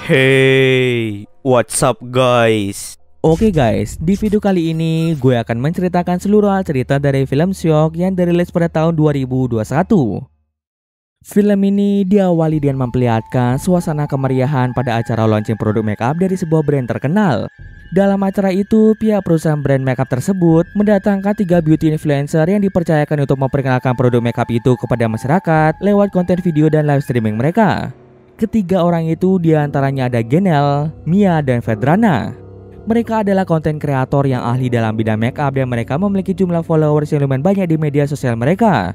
Hey, what's up guys? Oke guys, di video kali ini gue akan menceritakan seluruh cerita dari film Shock yang dirilis pada tahun 2021. Film ini diawali dengan memperlihatkan suasana kemeriahan pada acara launching produk makeup dari sebuah brand terkenal. Dalam acara itu, pihak perusahaan brand makeup tersebut mendatangkan 3 beauty influencer yang dipercayakan untuk memperkenalkan produk makeup itu kepada masyarakat lewat konten video dan live streaming mereka. Ketiga orang itu diantaranya ada Genel, Mia, dan Vedrana. Mereka adalah konten kreator yang ahli dalam bidang makeup dan mereka memiliki jumlah followers yang lumayan banyak di media sosial mereka.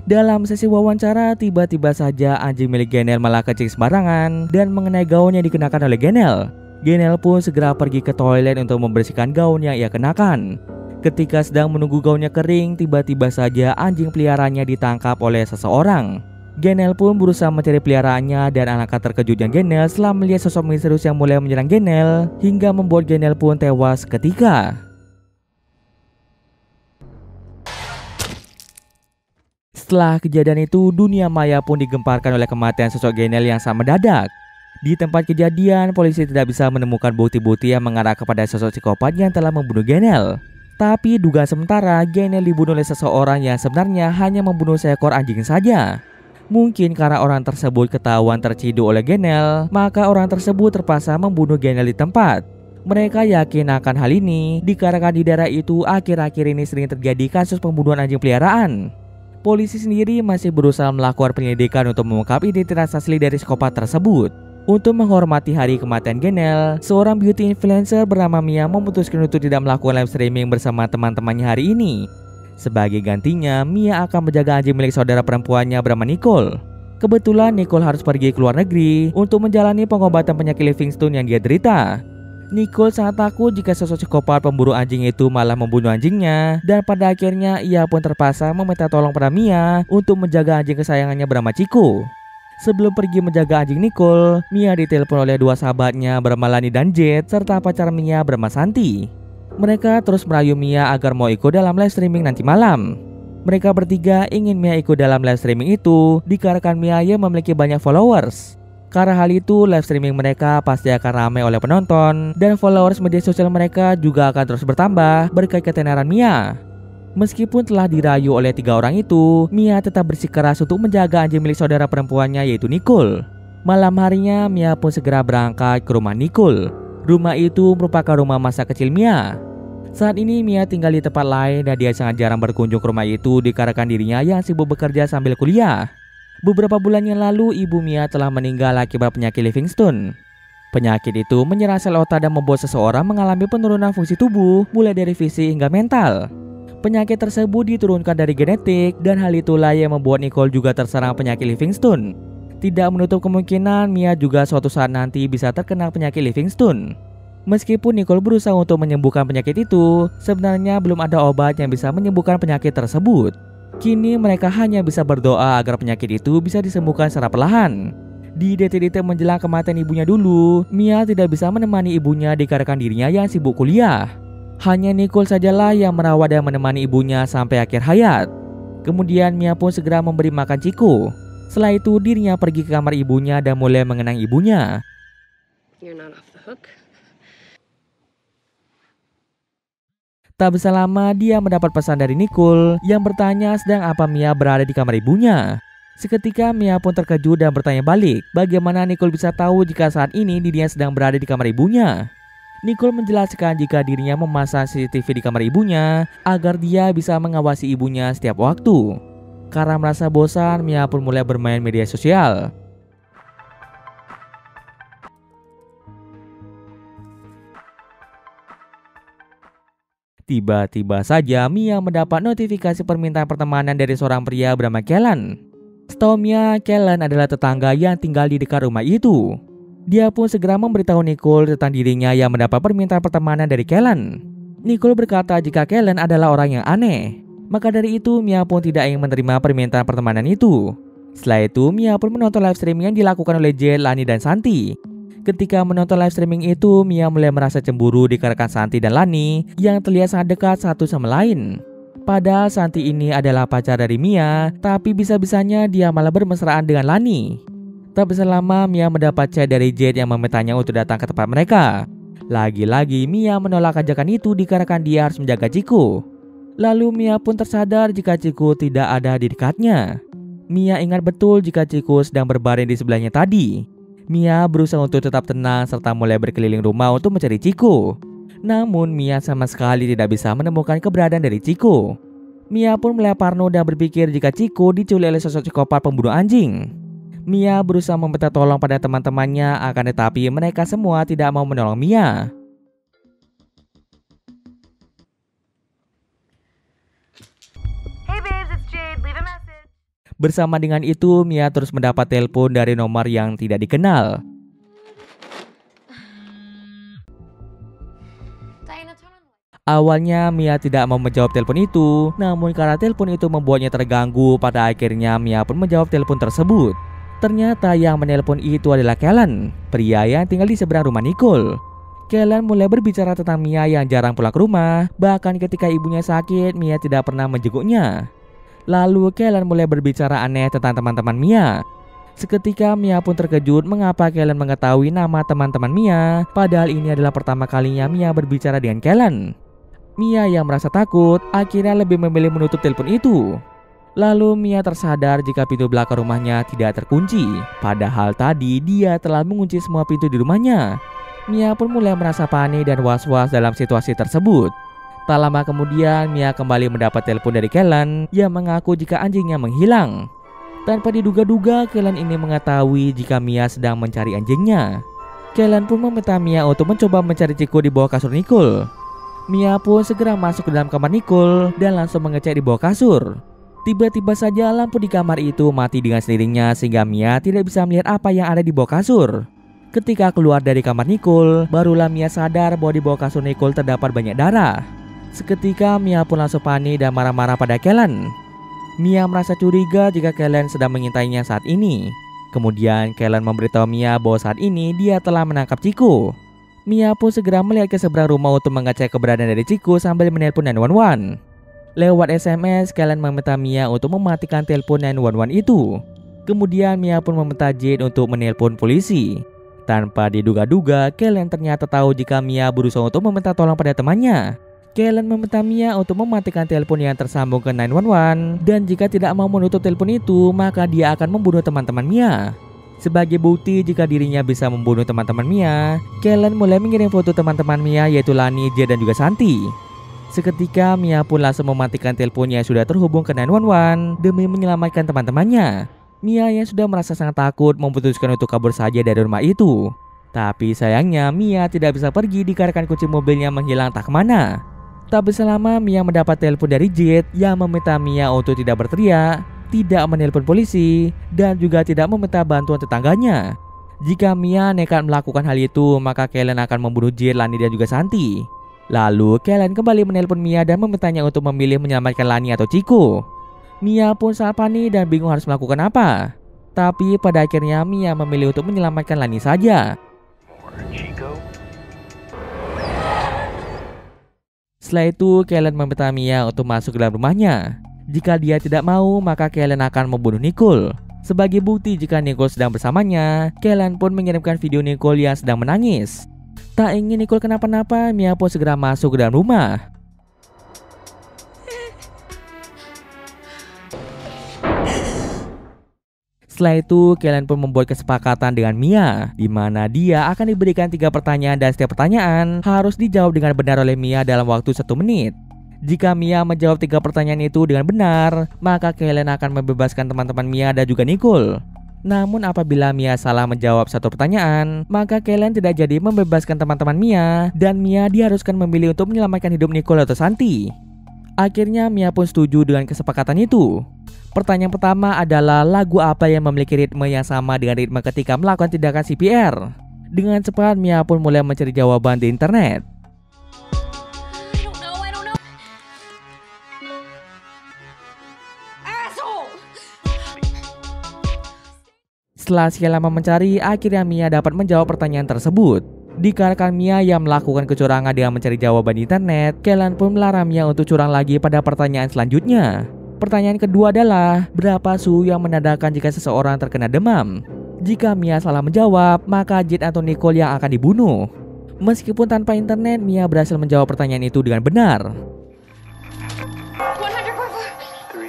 Dalam sesi wawancara, tiba-tiba saja anjing milik Genel malah kencing sembarangan dan mengenai gaun yang dikenakan oleh Genel. Genel pun segera pergi ke toilet untuk membersihkan gaun yang ia kenakan. Ketika sedang menunggu gaunnya kering, tiba-tiba saja anjing peliharaannya ditangkap oleh seseorang. Genel pun berusaha mencari peliharaannya dan alangkah terkejutnya Genel setelah melihat sosok misterius yang mulai menyerang Genel hingga membuat Genel pun tewas seketika. Setelah kejadian itu, dunia maya pun digemparkan oleh kematian sosok Genel yang sangat mendadak. Di tempat kejadian, polisi tidak bisa menemukan bukti-bukti yang mengarah kepada sosok psikopat yang telah membunuh Genel. Tapi dugaan sementara, Genel dibunuh oleh seseorang yang sebenarnya hanya membunuh seekor anjing saja. Mungkin karena orang tersebut ketahuan terciduk oleh Genel, maka orang tersebut terpaksa membunuh Genel di tempat. Mereka yakin akan hal ini dikarenakan di daerah itu akhir-akhir ini sering terjadi kasus pembunuhan anjing peliharaan. Polisi sendiri masih berusaha melakukan penyelidikan untuk mengungkap identitas asli dari psikopat tersebut. Untuk menghormati hari kematian Genel, seorang beauty influencer bernama Mia memutuskan untuk tidak melakukan live streaming bersama teman-temannya hari ini. Sebagai gantinya, Mia akan menjaga anjing milik saudara perempuannya bernama Nicole. Kebetulan Nicole harus pergi ke luar negeri untuk menjalani pengobatan penyakit Livingstone yang dia derita. Nicole sangat takut jika sosok psikopat pemburu anjing itu malah membunuh anjingnya, dan pada akhirnya ia pun terpaksa meminta tolong pada Mia untuk menjaga anjing kesayangannya bernama Chico. Sebelum pergi menjaga anjing Nicole, Mia ditelepon oleh dua sahabatnya bernama Lani dan Jet serta pacar Mia bernama Santi. Mereka terus merayu Mia agar mau ikut dalam live streaming nanti malam. Mereka bertiga ingin Mia ikut dalam live streaming itu dikarenakan Mia yang memiliki banyak followers. Karena hal itu, live streaming mereka pasti akan ramai oleh penonton dan followers media sosial mereka juga akan terus bertambah berkat ketenaran Mia. Meskipun telah dirayu oleh 3 orang itu, Mia tetap bersikeras untuk menjaga anjing milik saudara perempuannya yaitu Nicole. Malam harinya, Mia pun segera berangkat ke rumah Nicole. Rumah itu merupakan rumah masa kecil Mia. Saat ini Mia tinggal di tempat lain dan dia sangat jarang berkunjung ke rumah itu dikarenakan dirinya yang sibuk bekerja sambil kuliah. Beberapa bulan yang lalu ibu Mia telah meninggal akibat penyakit Livingstone. Penyakit itu menyerang sel otak dan membuat seseorang mengalami penurunan fungsi tubuh mulai dari fisik hingga mental. Penyakit tersebut diturunkan dari genetik dan hal itulah yang membuat Nicole juga terserang penyakit Livingstone. Tidak menutup kemungkinan Mia juga suatu saat nanti bisa terkena penyakit Livingstone. Meskipun Nicole berusaha untuk menyembuhkan penyakit itu, sebenarnya belum ada obat yang bisa menyembuhkan penyakit tersebut. Kini mereka hanya bisa berdoa agar penyakit itu bisa disembuhkan secara perlahan. Di detik-detik menjelang kematian ibunya dulu, Mia tidak bisa menemani ibunya dikarenakan dirinya yang sibuk kuliah. Hanya Nicole sajalah yang merawat dan menemani ibunya sampai akhir hayat. Kemudian Mia pun segera memberi makan Chico. Setelah itu dirinya pergi ke kamar ibunya dan mulai mengenang ibunya. You're not off the hook. Tak bisa lama dia mendapat pesan dari Nicole yang bertanya sedang apa Mia berada di kamar ibunya. Seketika Mia pun terkejut dan bertanya balik, bagaimana Nicole bisa tahu jika saat ini dirinya sedang berada di kamar ibunya. Nicole menjelaskan jika dirinya memasang CCTV di kamar ibunya agar dia bisa mengawasi ibunya setiap waktu. Karena merasa bosan, Mia pun mulai bermain media sosial. Tiba-tiba saja Mia mendapat notifikasi permintaan pertemanan dari seorang pria bernama Kellan. Setahu Mia, Kellan adalah tetangga yang tinggal di dekat rumah itu. Dia pun segera memberitahu Nicole tentang dirinya yang mendapat permintaan pertemanan dari Kellan. Nicole berkata jika Kellan adalah orang yang aneh. Maka dari itu Mia pun tidak ingin menerima permintaan pertemanan itu. Setelah itu Mia pun menonton live streaming yang dilakukan oleh Jet, Lani, dan Santi. Ketika menonton live streaming itu, Mia mulai merasa cemburu dikarenakan Santi dan Lani yang terlihat sangat dekat satu sama lain. Padahal Santi ini adalah pacar dari Mia, tapi bisa-bisanya dia malah bermesraan dengan Lani. Tak berselang lama, Mia mendapat chat dari Jade yang memintanya untuk datang ke tempat mereka. Lagi-lagi Mia menolak ajakan itu dikarenakan dia harus menjaga Chico. Lalu Mia pun tersadar jika Chico tidak ada di dekatnya. Mia ingat betul jika Chico sedang berbaring di sebelahnya tadi. Mia berusaha untuk tetap tenang serta mulai berkeliling rumah untuk mencari Chico. Namun Mia sama sekali tidak bisa menemukan keberadaan dari Chico. Mia pun mulai parno dan berpikir jika Chico diculik oleh sosok psikopat pembunuh anjing. Mia berusaha meminta tolong pada teman-temannya, akan tetapi mereka semua tidak mau menolong Mia. Hey babes, it's Jade. Leave a message. Bersama dengan itu, Mia terus mendapat telepon dari nomor yang tidak dikenal. Awalnya Mia tidak mau menjawab telepon itu, namun karena telepon itu membuatnya terganggu, pada akhirnya Mia pun menjawab telepon tersebut. Ternyata yang menelpon itu adalah Kellen, pria yang tinggal di seberang rumah Nicole. Kellen mulai berbicara tentang Mia yang jarang pulang ke rumah, bahkan ketika ibunya sakit, Mia tidak pernah menjenguknya. Lalu Kellen mulai berbicara aneh tentang teman-teman Mia. Seketika Mia pun terkejut mengapa Kellen mengetahui nama teman-teman Mia, padahal ini adalah pertama kalinya Mia berbicara dengan Kellen. Mia yang merasa takut akhirnya lebih memilih menutup telepon itu. Lalu Mia tersadar jika pintu belakang rumahnya tidak terkunci, padahal tadi dia telah mengunci semua pintu di rumahnya. Mia pun mulai merasa panik dan was-was dalam situasi tersebut. Tak lama kemudian Mia kembali mendapat telepon dari Kellen yang mengaku jika anjingnya menghilang. Tanpa diduga-duga, Kellen ini mengetahui jika Mia sedang mencari anjingnya. Kellen pun meminta Mia untuk mencoba mencari Chico di bawah kasur Nicole. Mia pun segera masuk ke dalam kamar Nicole dan langsung mengecek di bawah kasur. Tiba-tiba saja lampu di kamar itu mati dengan sendirinya sehingga Mia tidak bisa melihat apa yang ada di bawah kasur. Ketika keluar dari kamar Nicole, barulah Mia sadar bahwa di bawah kasur Nicole terdapat banyak darah. Seketika Mia pun langsung panik dan marah-marah pada Kellen. Mia merasa curiga jika Kellen sedang mengintainya saat ini. Kemudian Kellen memberitahu Mia bahwa saat ini dia telah menangkap Chico. Mia pun segera melihat ke seberang rumah untuk mengecek keberadaan dari Chico sambil menelpon 911. Lewat SMS, Kellen meminta Mia untuk mematikan telepon 911 itu. Kemudian Mia pun meminta Jade untuk menelpon polisi. Tanpa diduga-duga, Kellen ternyata tahu jika Mia berusaha untuk meminta tolong pada temannya. Kellen meminta Mia untuk mematikan telepon yang tersambung ke 911 dan jika tidak mau menutup telepon itu, maka dia akan membunuh teman-teman Mia. Sebagai bukti jika dirinya bisa membunuh teman-teman Mia, Kellen mulai mengirim foto teman-teman Mia yaitu Lani, Jade dan juga Santi. Seketika Mia pun langsung mematikan teleponnya yang sudah terhubung ke 911 demi menyelamatkan teman-temannya. Mia yang sudah merasa sangat takut memutuskan untuk kabur saja dari rumah itu. Tapi sayangnya Mia tidak bisa pergi dikarenakan kunci mobilnya menghilang tak kemana. Tak berselang lama Mia mendapat telepon dari Jade yang meminta Mia untuk tidak berteriak, tidak menelpon polisi, dan juga tidak meminta bantuan tetangganya. Jika Mia nekat melakukan hal itu, maka Kellen akan membunuh Jade, Lani, dan juga Santi. Lalu Kellen kembali menelpon Mia dan memintanya untuk memilih menyelamatkan Lani atau Chico. Mia pun sangat panik dan bingung harus melakukan apa. Tapi pada akhirnya Mia memilih untuk menyelamatkan Lani saja. Setelah itu Kellen meminta Mia untuk masuk ke dalam rumahnya. Jika dia tidak mau, maka Kellen akan membunuh Nicole. Sebagai bukti jika Nicole sedang bersamanya, Kellen pun mengirimkan video Nicole yang sedang menangis. Tak ingin Nicole kenapa-napa, Mia pun segera masuk ke dalam rumah. Setelah itu, Kellen pun membuat kesepakatan dengan Mia, di mana dia akan diberikan 3 pertanyaan dan setiap pertanyaan harus dijawab dengan benar oleh Mia dalam waktu 1 menit. Jika Mia menjawab 3 pertanyaan itu dengan benar, maka Kellen akan membebaskan teman-teman Mia dan juga Nicole. Namun apabila Mia salah menjawab 1 pertanyaan, maka Kellen tidak jadi membebaskan teman-teman Mia dan Mia diharuskan memilih untuk menyelamatkan hidup Nicole atau Santi. Akhirnya Mia pun setuju dengan kesepakatan itu. Pertanyaan pertama adalah lagu apa yang memiliki ritme yang sama dengan ritme ketika melakukan tindakan CPR. Dengan cepat Mia pun mulai mencari jawaban di internet. Setelah sekian lama mencari, akhirnya Mia dapat menjawab pertanyaan tersebut. Dikarenakan Mia yang melakukan kecurangan dengan mencari jawaban di internet, Kellen pun melarang Mia untuk curang lagi pada pertanyaan selanjutnya. Pertanyaan kedua adalah, berapa suhu yang menandakan jika seseorang terkena demam? Jika Mia salah menjawab, maka Jade atau Nicole yang akan dibunuh. Meskipun tanpa internet, Mia berhasil menjawab pertanyaan itu dengan benar. 100.4.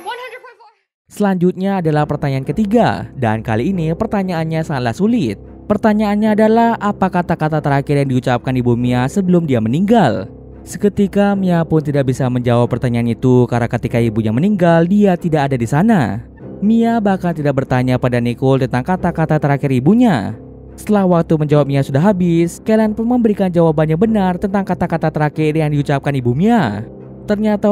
Selanjutnya adalah pertanyaan ketiga, dan kali ini pertanyaannya sangatlah sulit. Pertanyaannya adalah apa kata-kata terakhir yang diucapkan ibu Mia sebelum dia meninggal. Seketika Mia pun tidak bisa menjawab pertanyaan itu karena ketika ibunya meninggal dia tidak ada di sana. Mia bahkan tidak bertanya pada Nicole tentang kata-kata terakhir ibunya. Setelah waktu menjawab Mia sudah habis, Kellen pun memberikan jawabannya benar tentang kata-kata terakhir yang diucapkan ibu Mia. Ternyata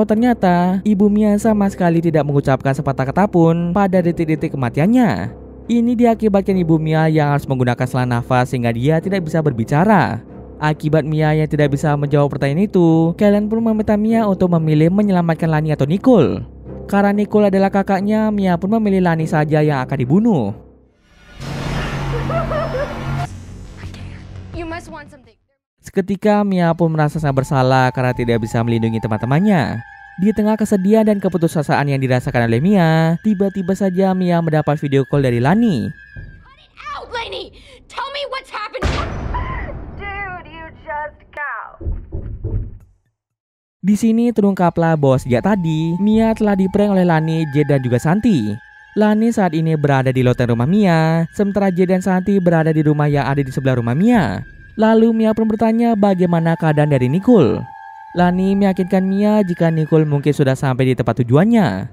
ibu Mia sama sekali tidak mengucapkan sepatah kata pun pada detik-detik kematiannya. Ini diakibatkan ibu Mia yang harus menggunakan selang nafas sehingga dia tidak bisa berbicara. Akibat Mia yang tidak bisa menjawab pertanyaan itu, Kellen pun meminta Mia untuk memilih menyelamatkan Lani atau Nicole. Karena Nicole adalah kakaknya, Mia pun memilih Lani saja yang akan dibunuh. You must want something. Seketika Mia pun merasa sangat bersalah karena tidak bisa melindungi teman-temannya. Di tengah kesedihan dan keputusasaan yang dirasakan oleh Mia, tiba-tiba saja Mia mendapat video call dari Lani. Out, Lainey! Tell me what's happening! Dude, you just cow. Di sini terungkaplah bahwa sejak tadi Mia telah diprank oleh Lani, Jade dan juga Santi. Lani saat ini berada di loteng rumah Mia, sementara Jade dan Santi berada di rumah yang ada di sebelah rumah Mia. Lalu Mia pun bertanya bagaimana keadaan dari Nicole. Lani meyakinkan Mia jika Nicole mungkin sudah sampai di tempat tujuannya.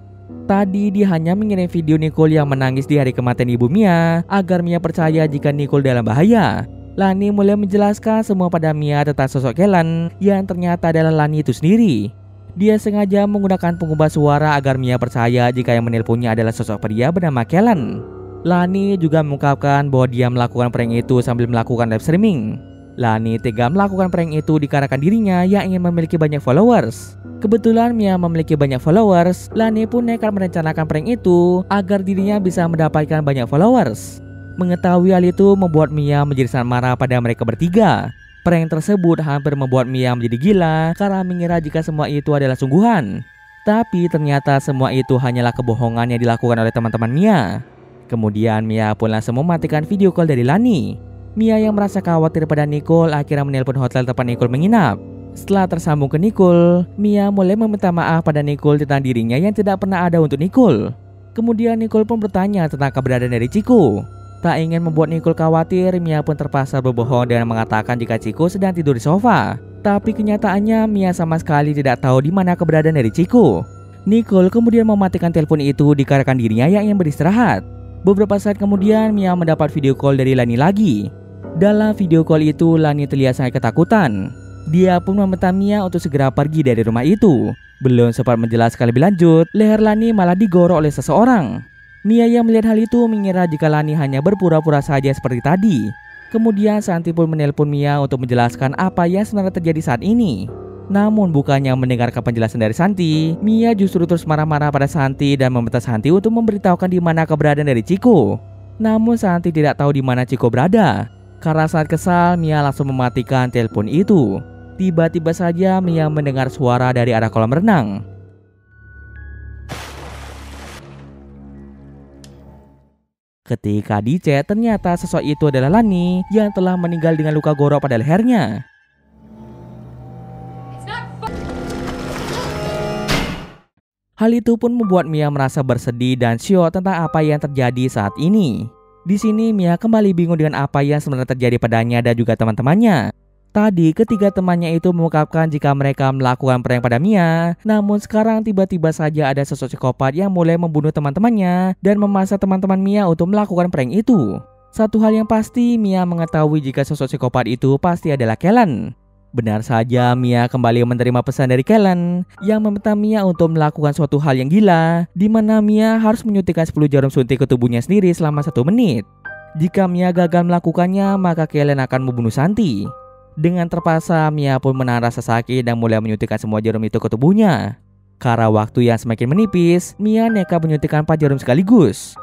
Tadi dia hanya mengirim video Nicole yang menangis di hari kematian ibu Mia agar Mia percaya jika Nicole dalam bahaya. Lani mulai menjelaskan semua pada Mia tentang sosok Kellen yang ternyata adalah Lani itu sendiri. Dia sengaja menggunakan pengubah suara agar Mia percaya jika yang menelponnya adalah sosok pria bernama Kellen. Lani juga mengungkapkan bahwa dia melakukan prank itu sambil melakukan live streaming. Lani tega melakukan prank itu dikarenakan dirinya yang ingin memiliki banyak followers. Kebetulan Mia memiliki banyak followers, Lani pun nekat merencanakan prank itu agar dirinya bisa mendapatkan banyak followers. Mengetahui hal itu membuat Mia menjadi sangat marah pada mereka bertiga. Prank tersebut hampir membuat Mia menjadi gila karena mengira jika semua itu adalah sungguhan. Tapi ternyata semua itu hanyalah kebohongan yang dilakukan oleh teman-teman Mia. Kemudian Mia pun langsung mematikan video call dari Lani. Mia yang merasa khawatir pada Nicole akhirnya menelpon hotel tempat Nicole menginap. Setelah tersambung ke Nicole, Mia mulai meminta maaf pada Nicole tentang dirinya yang tidak pernah ada untuk Nicole. Kemudian Nicole pun bertanya tentang keberadaan dari Chico. Tak ingin membuat Nicole khawatir, Mia pun terpaksa berbohong dengan mengatakan jika Chico sedang tidur di sofa. Tapi kenyataannya Mia sama sekali tidak tahu di mana keberadaan dari Chico. Nicole kemudian mematikan telepon itu dikarenakan dirinya yang ingin beristirahat. Beberapa saat kemudian Mia mendapat video call dari Lani lagi. Dalam video call itu Lani terlihat sangat ketakutan. Dia pun meminta Mia untuk segera pergi dari rumah itu. Belum sempat menjelaskan lebih lanjut, leher Lani malah digorok oleh seseorang. Mia yang melihat hal itu mengira jika Lani hanya berpura-pura saja seperti tadi. Kemudian Santi pun menelpon Mia untuk menjelaskan apa yang sebenarnya terjadi saat ini. Namun bukannya mendengarkan penjelasan dari Santi, Mia justru terus marah-marah pada Santi dan meminta Santi untuk memberitahukan di mana keberadaan dari Chico. Namun Santi tidak tahu di mana Chico berada. Karena saat kesal, Mia langsung mematikan telepon itu. Tiba-tiba saja Mia mendengar suara dari arah kolam renang. Ketika dicek, ternyata sosok itu adalah Lani yang telah meninggal dengan luka gorok pada lehernya. Hal itu pun membuat Mia merasa bersedih dan syok tentang apa yang terjadi saat ini. Di sini Mia kembali bingung dengan apa yang sebenarnya terjadi padanya dan juga teman-temannya. Tadi ketiga temannya itu mengungkapkan jika mereka melakukan prank pada Mia, namun sekarang tiba-tiba saja ada sosok psikopat yang mulai membunuh teman-temannya dan memaksa teman-teman Mia untuk melakukan prank itu. Satu hal yang pasti, Mia mengetahui jika sosok psikopat itu pasti adalah Kellen. Benar saja, Mia kembali menerima pesan dari Kellen yang meminta Mia untuk melakukan suatu hal yang gila, di mana Mia harus menyuntikkan 10 jarum suntik ke tubuhnya sendiri selama 1 menit. Jika Mia gagal melakukannya, maka Kellen akan membunuh Santi. Dengan terpaksa, Mia pun menahan rasa sakit dan mulai menyuntikkan semua jarum itu ke tubuhnya. Karena waktu yang semakin menipis, Mia nekat menyuntikkan 4 jarum sekaligus.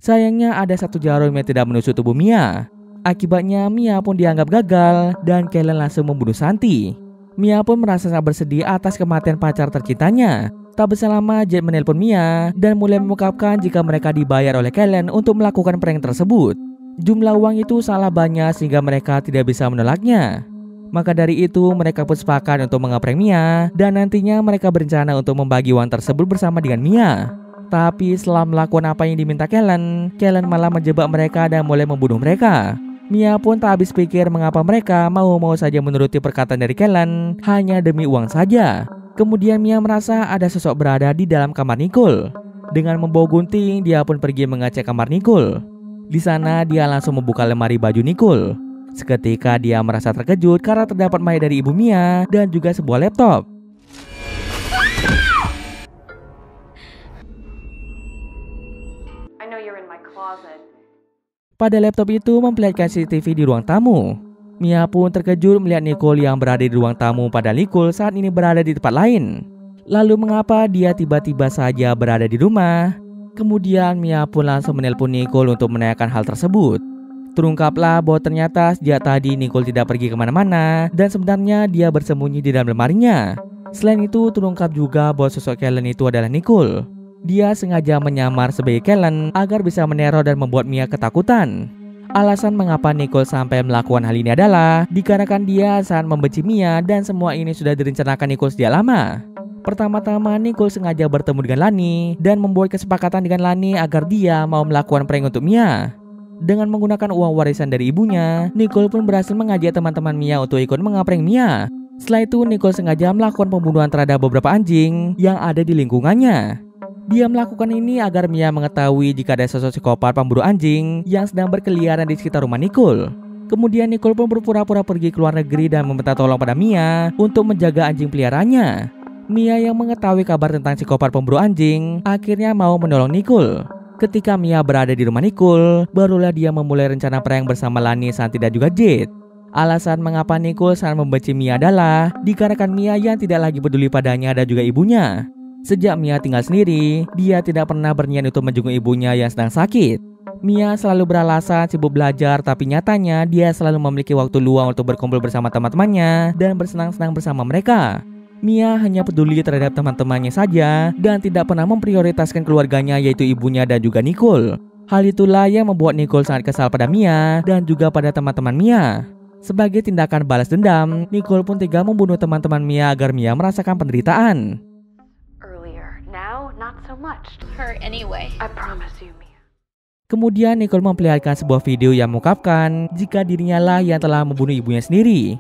Sayangnya ada 1 jarum yang tidak menusuk tubuh Mia. Akibatnya Mia pun dianggap gagal dan Kellen langsung membunuh Santi. Mia pun merasa sangat bersedih atas kematian pacar tercintanya. Tak berselang lama, Jade menelpon Mia dan mulai mengungkapkan jika mereka dibayar oleh Kellen untuk melakukan prank tersebut. Jumlah uang itu sangat banyak sehingga mereka tidak bisa menolaknya. Maka dari itu mereka pun sepakat untuk mengeprank Mia dan nantinya mereka berencana untuk membagi uang tersebut bersama dengan Mia. Tapi setelah melakukan apa yang diminta Kellen malah menjebak mereka dan mulai membunuh mereka. Mia pun tak habis pikir mengapa mereka mau saja menuruti perkataan dari Kellen hanya demi uang saja. Kemudian Mia merasa ada sosok berada di dalam kamar Nicole. Dengan membawa gunting, dia pun pergi mengecek kamar Nicole. Di sana dia langsung membuka lemari baju Nicole. Seketika dia merasa terkejut karena terdapat mayat dari ibu Mia dan juga sebuah laptop. I know you're in my closet. Pada laptop itu memperlihatkan CCTV di ruang tamu. Mia pun terkejut melihat Nicole yang berada di ruang tamu padahal Nicole saat ini berada di tempat lain. Lalu mengapa dia tiba-tiba saja berada di rumah? Kemudian Mia pun langsung menelpon Nicole untuk menanyakan hal tersebut. Terungkaplah bahwa ternyata sejak tadi Nicole tidak pergi kemana-mana dan sebenarnya dia bersembunyi di dalam lemarinya. Selain itu terungkap juga bahwa sosok Kellen itu adalah Nicole. Dia sengaja menyamar sebagai Kellen agar bisa meneror dan membuat Mia ketakutan. Alasan mengapa Nicole sampai melakukan hal ini adalah dikarenakan dia sangat membenci Mia dan semua ini sudah direncanakan Nicole sejak lama. Pertama-tama Nicole sengaja bertemu dengan Lani dan membuat kesepakatan dengan Lani agar dia mau melakukan prank untuk Mia. Dengan menggunakan uang warisan dari ibunya, Nicole pun berhasil mengajak teman-teman Mia untuk ikut mengeprank Mia. Setelah itu Nicole sengaja melakukan pembunuhan terhadap beberapa anjing yang ada di lingkungannya. Dia melakukan ini agar Mia mengetahui jika ada sosok psikopat pemburu anjing yang sedang berkeliaran di sekitar rumah Nicole. Kemudian Nicole pun berpura-pura pergi ke luar negeri dan meminta tolong pada Mia untuk menjaga anjing peliharaannya. Mia yang mengetahui kabar tentang psikopat pemburu anjing akhirnya mau menolong Nicole. Ketika Mia berada di rumah Nicole, barulah dia memulai rencana prank bersama Lani, Santi dan juga Jade. Alasan mengapa Nicole sangat membenci Mia adalah dikarenakan Mia yang tidak lagi peduli padanya dan juga ibunya. Sejak Mia tinggal sendiri, dia tidak pernah berniat untuk menjenguk ibunya yang sedang sakit. Mia selalu beralasan sibuk belajar, tapi nyatanya dia selalu memiliki waktu luang untuk berkumpul bersama teman-temannya dan bersenang-senang bersama mereka. Mia hanya peduli terhadap teman-temannya saja dan tidak pernah memprioritaskan keluarganya yaitu ibunya dan juga Nicole. Hal itulah yang membuat Nicole sangat kesal pada Mia dan juga pada teman-teman Mia. Sebagai tindakan balas dendam, Nicole pun tega membunuh teman-teman Mia agar Mia merasakan penderitaan. Earlier. Now, not so much. Her anyway. I promise you, Mia. Kemudian Nicole memperlihatkan sebuah video yang mengungkapkan jika dirinya lah yang telah membunuh ibunya sendiri.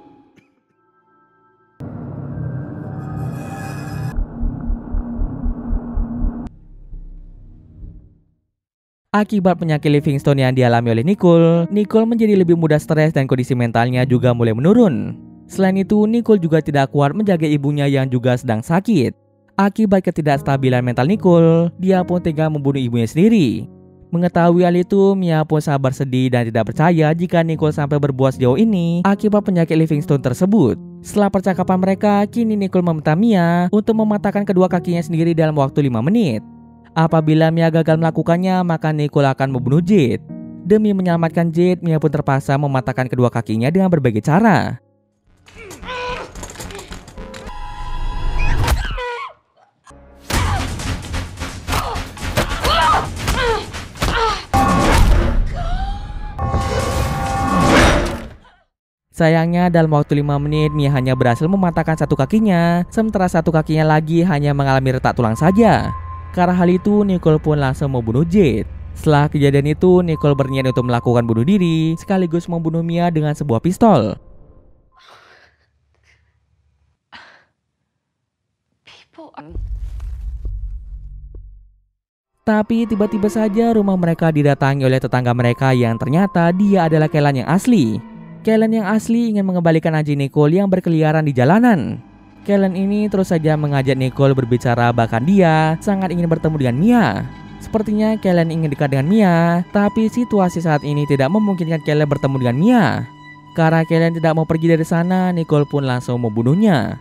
Akibat penyakit Livingstone yang dialami oleh Nicole menjadi lebih mudah stres dan kondisi mentalnya juga mulai menurun. Selain itu, Nicole juga tidak kuat menjaga ibunya yang juga sedang sakit. Akibat ketidakstabilan mental Nicole, dia pun tega membunuh ibunya sendiri. Mengetahui hal itu, Mia pun sabar sedih dan tidak percaya jika Nicole sampai berbuat sejauh ini akibat penyakit Livingstone tersebut. Setelah percakapan mereka, kini Nicole meminta Mia untuk mematahkan kedua kakinya sendiri dalam waktu 5 menit. Apabila Mia gagal melakukannya, maka Nicole akan membunuh Jade. Demi menyelamatkan Jade, Mia pun terpaksa mematahkan kedua kakinya dengan berbagai cara. Sayangnya dalam waktu 5 menit Mia hanya berhasil mematahkan satu kakinya, sementara satu kakinya lagi hanya mengalami retak tulang saja. Karena hal itu, Nicole pun langsung membunuh Jade. Setelah kejadian itu, Nicole berniat untuk melakukan bunuh diri, sekaligus membunuh Mia dengan sebuah pistol. Tapi tiba-tiba saja rumah mereka didatangi oleh tetangga mereka yang ternyata dia adalah Kellen yang asli. Kellen yang asli ingin mengembalikan anjing Nicole yang berkeliaran di jalanan. Kellen ini terus saja mengajak Nicole berbicara, bahkan dia sangat ingin bertemu dengan Mia. Sepertinya Kellen ingin dekat dengan Mia, tapi situasi saat ini tidak memungkinkan Kellen bertemu dengan Mia. Karena Kellen tidak mau pergi dari sana, Nicole pun langsung membunuhnya.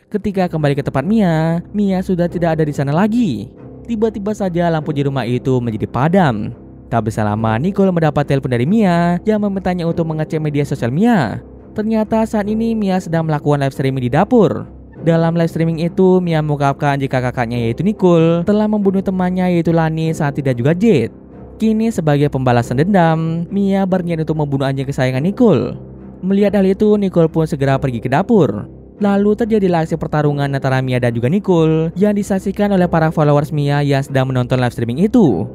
Ketika kembali ke tempat Mia sudah tidak ada di sana lagi. Tiba-tiba saja lampu di rumah itu menjadi padam. Tak bisa lama, Nicole mendapat telepon dari Mia yang memintanya untuk mengecek media sosial Mia. Ternyata saat ini Mia sedang melakukan live streaming di dapur. Dalam live streaming itu, Mia mengungkapkan jika kakaknya yaitu Nicole telah membunuh temannya yaitu Lani saat tidak juga Jade. Kini sebagai pembalasan dendam, Mia berniat untuk membunuh anjing kesayangan Nicole. Melihat hal itu, Nicole pun segera pergi ke dapur. Lalu terjadilah aksi pertarungan antara Mia dan juga Nicole yang disaksikan oleh para followers Mia yang sedang menonton live streaming itu.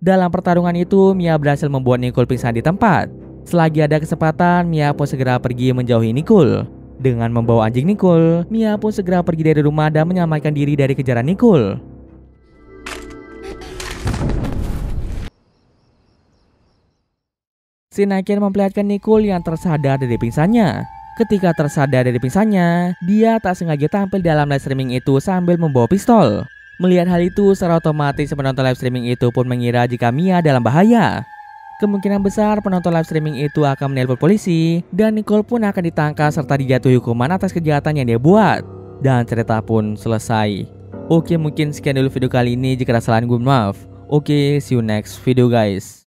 Dalam pertarungan itu, Mia berhasil membuat Nicole pingsan di tempat. Selagi ada kesempatan, Mia pun segera pergi menjauhi Nicole. Dengan membawa anjing Nicole, Mia pun segera pergi dari rumah dan menyelamatkan diri dari kejaran Nicole. Scene akhir memperlihatkan Nicole yang tersadar dari pingsannya. Ketika tersadar dari pingsannya, dia tak sengaja tampil dalam live streaming itu sambil membawa pistol. Melihat hal itu, secara otomatis penonton live streaming itu pun mengira jika Mia dalam bahaya. Kemungkinan besar penonton live streaming itu akan menelpon polisi dan Nicole pun akan ditangkap serta dijatuhi hukuman atas kejahatan yang dia buat. Dan cerita pun selesai. Oke, mungkin sekian dulu video kali ini. Jika ada kesalahan gue maaf. Oke, see you next video guys.